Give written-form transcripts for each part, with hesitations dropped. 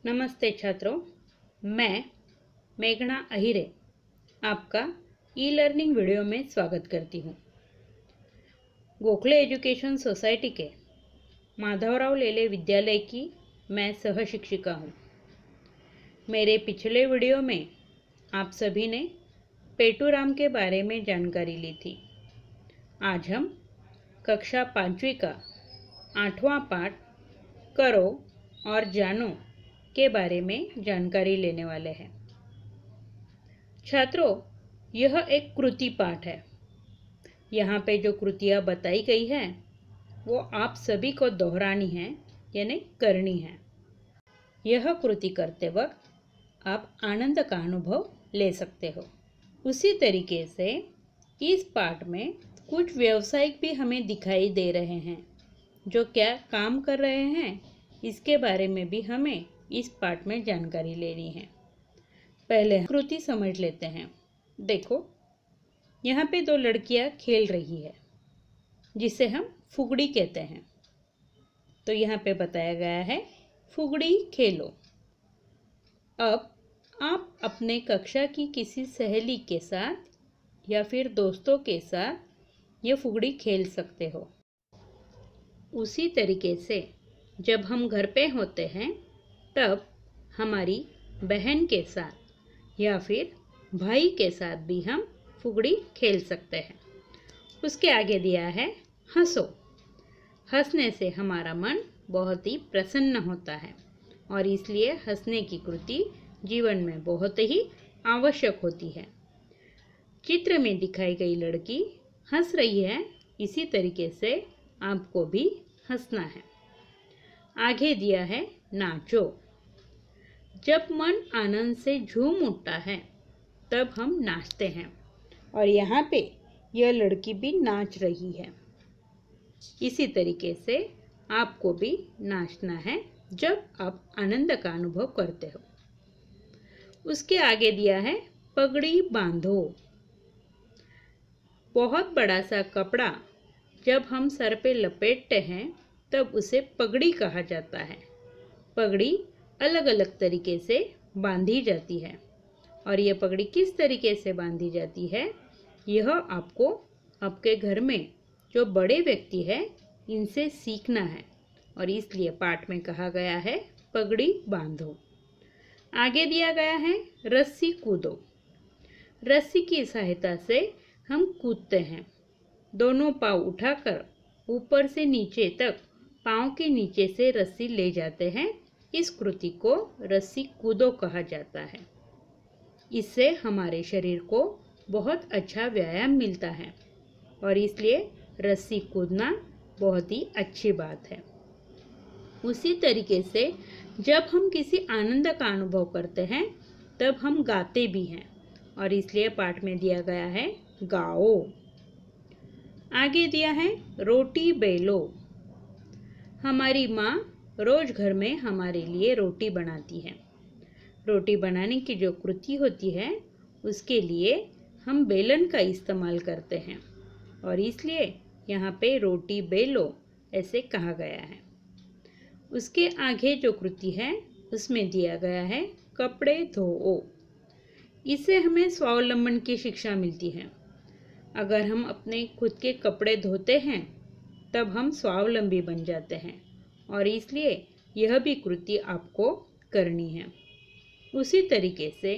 नमस्ते छात्रों, मैं मेघना अहिरे आपका ई लर्निंग वीडियो में स्वागत करती हूँ। गोखले एजुकेशन सोसाइटी के माधवराव लेले विद्यालय की मैं सह शिक्षिका हूँ। मेरे पिछले वीडियो में आप सभी ने पेटूराम के बारे में जानकारी ली थी। आज हम कक्षा 5वीं का 8वां पाठ करो और जानो के बारे में जानकारी लेने वाले हैं। छात्रों, यह एक कृति पाठ है। यहाँ पे जो कृतियाँ बताई गई हैं वो आप सभी को दोहरानी है यानी करनी है। यह कृति करते वक्त आप आनंद का अनुभव ले सकते हो। उसी तरीके से इस पाठ में कुछ व्यावसायिक भी हमें दिखाई दे रहे हैं जो क्या काम कर रहे हैं इसके बारे में भी हमें इस पाठ में जानकारी लेनी है। पहले कृति समझ लेते हैं। देखो, यहाँ पे दो लड़कियाँ खेल रही है जिसे हम फुगड़ी कहते हैं। तो यहाँ पे बताया गया है फुगड़ी खेलो। अब आप अपने कक्षा की किसी सहेली के साथ या फिर दोस्तों के साथ ये फुगड़ी खेल सकते हो। उसी तरीके से जब हम घर पे होते हैं तब हमारी बहन के साथ या फिर भाई के साथ भी हम फुगड़ी खेल सकते हैं। उसके आगे दिया है हंसो। हंसने से हमारा मन बहुत ही प्रसन्न होता है और इसलिए हंसने की कृति जीवन में बहुत ही आवश्यक होती है। चित्र में दिखाई गई लड़की हंस रही है, इसी तरीके से आपको भी हंसना है। आगे दिया है नाचो। जब मन आनंद से झूम उठता है तब हम नाचते हैं और यहाँ पे यह लड़की भी नाच रही है। इसी तरीके से आपको भी नाचना है जब आप आनंद का अनुभव करते हो। उसके आगे दिया है पगड़ी बांधो। बहुत बड़ा सा कपड़ा जब हम सर पे लपेटते हैं तब उसे पगड़ी कहा जाता है। पगड़ी अलग अलग तरीके से बांधी जाती है और यह पगड़ी किस तरीके से बांधी जाती है यह आपको आपके घर में जो बड़े व्यक्ति हैं इनसे सीखना है और इसलिए पाठ में कहा गया है पगड़ी बांधो। आगे दिया गया है रस्सी कूदो। रस्सी की सहायता से हम कूदते हैं। दोनों पाँव उठाकर ऊपर से नीचे तक पाँव के नीचे से रस्सी ले जाते हैं। इस कृति को रस्सी कूदो कहा जाता है। इससे हमारे शरीर को बहुत अच्छा व्यायाम मिलता है और इसलिए रस्सी कूदना बहुत ही अच्छी बात है। उसी तरीके से जब हम किसी आनंद का अनुभव करते हैं तब हम गाते भी हैं और इसलिए पाठ में दिया गया है गाओ। आगे दिया है रोटी बेलो। हमारी माँ रोज घर में हमारे लिए रोटी बनाती है। रोटी बनाने की जो कृति होती है उसके लिए हम बेलन का इस्तेमाल करते हैं और इसलिए यहाँ पे रोटी बेलो ऐसे कहा गया है। उसके आगे जो कृति है उसमें दिया गया है कपड़े धोओ। इससे हमें स्वावलंबन की शिक्षा मिलती है। अगर हम अपने खुद के कपड़े धोते हैं तब हम स्वावलंबी बन जाते हैं और इसलिए यह भी कृति आपको करनी है। उसी तरीके से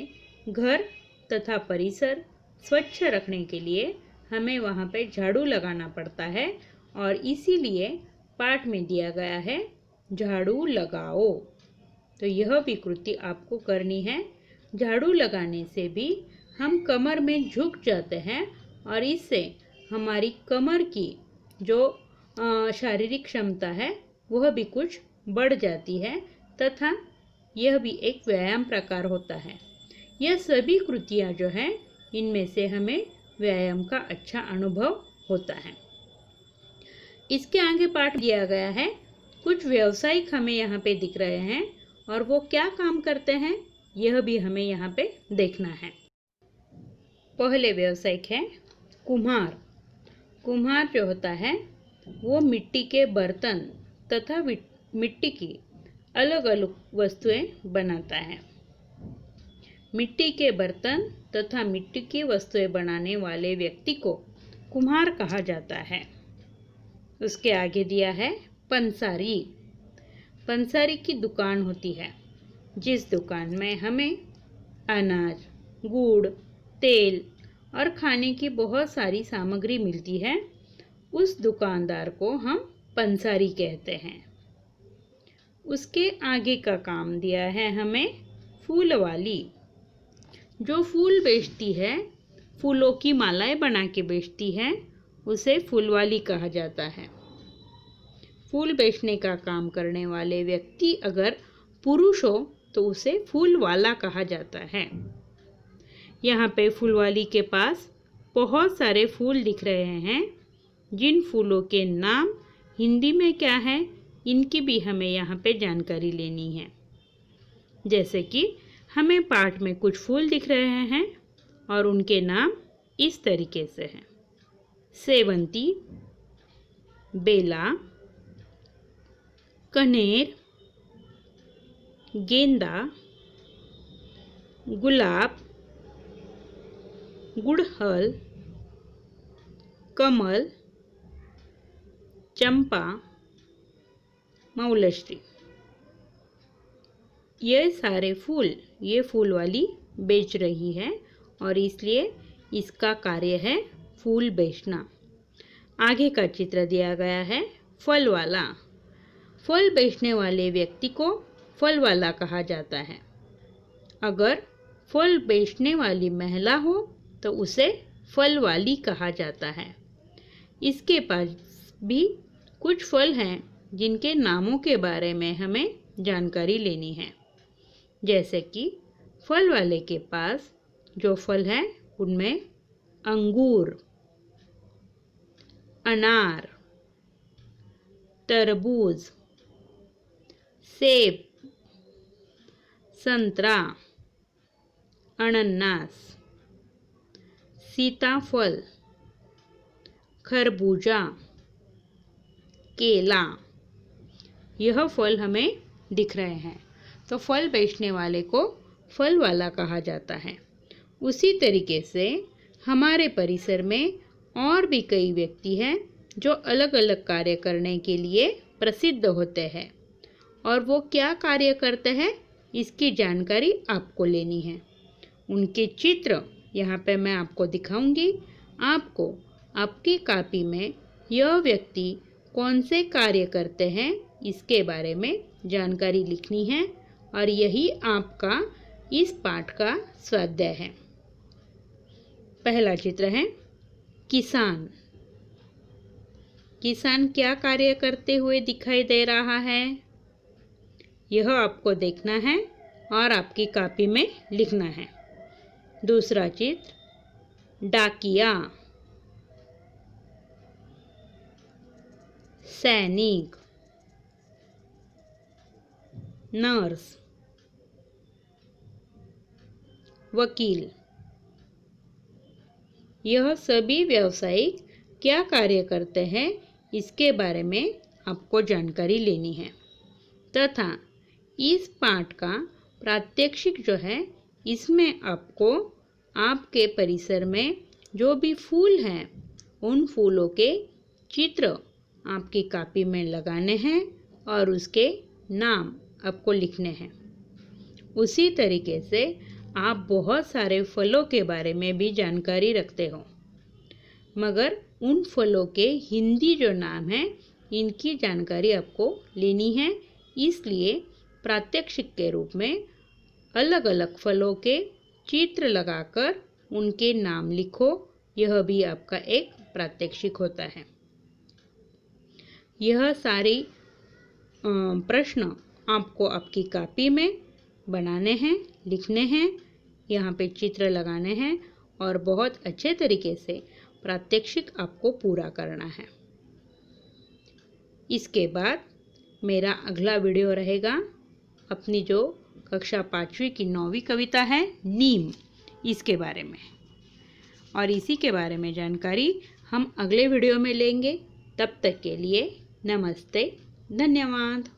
घर तथा परिसर स्वच्छ रखने के लिए हमें वहाँ पे झाड़ू लगाना पड़ता है और इसीलिए पाठ में दिया गया है झाड़ू लगाओ। तो यह भी कृति आपको करनी है। झाड़ू लगाने से भी हम कमर में झुक जाते हैं और इससे हमारी कमर की जो शारीरिक क्षमता है वह भी कुछ बढ़ जाती है तथा यह भी एक व्यायाम प्रकार होता है। यह सभी कृतियाँ जो हैं इनमें से हमें व्यायाम का अच्छा अनुभव होता है। इसके आगे पाठ दिया गया है कुछ व्यावसायिक हमें यहाँ पे दिख रहे हैं और वो क्या काम करते हैं यह भी हमें यहाँ पे देखना है। पहले व्यावसायिक है कुम्हार। कुम्हार जो होता है वो मिट्टी के बर्तन तथा मिट्टी की अलग अलग वस्तुएं बनाता है। मिट्टी के बर्तन तथा मिट्टी की वस्तुएं बनाने वाले व्यक्ति को कुम्हार कहा जाता है। उसके आगे दिया है पंसारी। पंसारी की दुकान होती है, जिस दुकान में हमें अनाज, गुड़, तेल और खाने की बहुत सारी सामग्री मिलती है। उस दुकानदार को हम पंसारी कहते हैं। उसके आगे का काम दिया है हमें फूल वाली। जो फूल बेचती है, फूलों की मालाएं बना के बेचती है, उसे फूलवाली कहा जाता है। फूल बेचने का काम करने वाले व्यक्ति अगर पुरुष हो तो उसे फूलवाला कहा जाता है। यहाँ पे फूलवाली के पास बहुत सारे फूल दिख रहे हैं। जिन फूलों के नाम हिंदी में क्या है, इनकी भी हमें यहाँ पे जानकारी लेनी है। जैसे कि हमें पाठ में कुछ फूल दिख रहे हैं और उनके नाम इस तरीके से हैं: सेवंती, बेला, कनेर, गेंदा, गुलाब, गुड़हल, कमल, चंपा, मौलश्री। ये सारे फूल ये फूल वाली बेच रही है और इसलिए इसका कार्य है फूल बेचना। आगे का चित्र दिया गया है फल वाला। फल बेचने वाले व्यक्ति को फल वाला कहा जाता है। अगर फल बेचने वाली महिला हो तो उसे फल वाली कहा जाता है। इसके पास भी कुछ फल हैं जिनके नामों के बारे में हमें जानकारी लेनी है। जैसे कि फल वाले के पास जो फल हैं उनमें अंगूर, अनार, तरबूज, सेब, संतरा, अनानास, सीताफल, खरबूजा, केला, यह फल हमें दिख रहे हैं। तो फल बेचने वाले को फल वाला कहा जाता है। उसी तरीके से हमारे परिसर में और भी कई व्यक्ति हैं जो अलग अलग कार्य करने के लिए प्रसिद्ध होते हैं। और वो क्या कार्य करते हैं, इसकी जानकारी आपको लेनी है। उनके चित्र यहाँ पे मैं आपको दिखाऊंगी। आपको आपकी कॉपी में यह व्यक्ति कौन से कार्य करते हैं इसके बारे में जानकारी लिखनी है और यही आपका इस पाठ का स्वाध्याय है। पहला चित्र है किसान। किसान क्या कार्य करते हुए दिखाई दे रहा है, यह आपको देखना है और आपकी कॉपी में लिखना है। दूसरा चित्र डाकिया, सैनिक, नर्स, वकील। यह सभी व्यावसायिक क्या कार्य करते हैं इसके बारे में आपको जानकारी लेनी है तथा इस पाठ का प्रात्यक्षिक जो है इसमें आपको आपके परिसर में जो भी फूल हैं उन फूलों के चित्र आपकी कॉपी में लगाने हैं और उसके नाम आपको लिखने हैं। उसी तरीके से आप बहुत सारे फलों के बारे में भी जानकारी रखते हो, मगर उन फलों के हिंदी जो नाम हैं इनकी जानकारी आपको लेनी है। इसलिए प्रात्यक्षिक के रूप में अलग अलग फलों के चित्र लगाकर उनके नाम लिखो। यह भी आपका एक प्रात्यक्षिक होता है। यह सारी प्रश्न आपको आपकी कॉपी में बनाने हैं, लिखने हैं, यहाँ पे चित्र लगाने हैं और बहुत अच्छे तरीके से प्रात्यक्षिक आपको पूरा करना है। इसके बाद मेरा अगला वीडियो रहेगा अपनी जो कक्षा 5वीं की 9वीं कविता है नीम, इसके बारे में, और इसी के बारे में जानकारी हम अगले वीडियो में लेंगे। तब तक के लिए नमस्ते, धन्यवाद।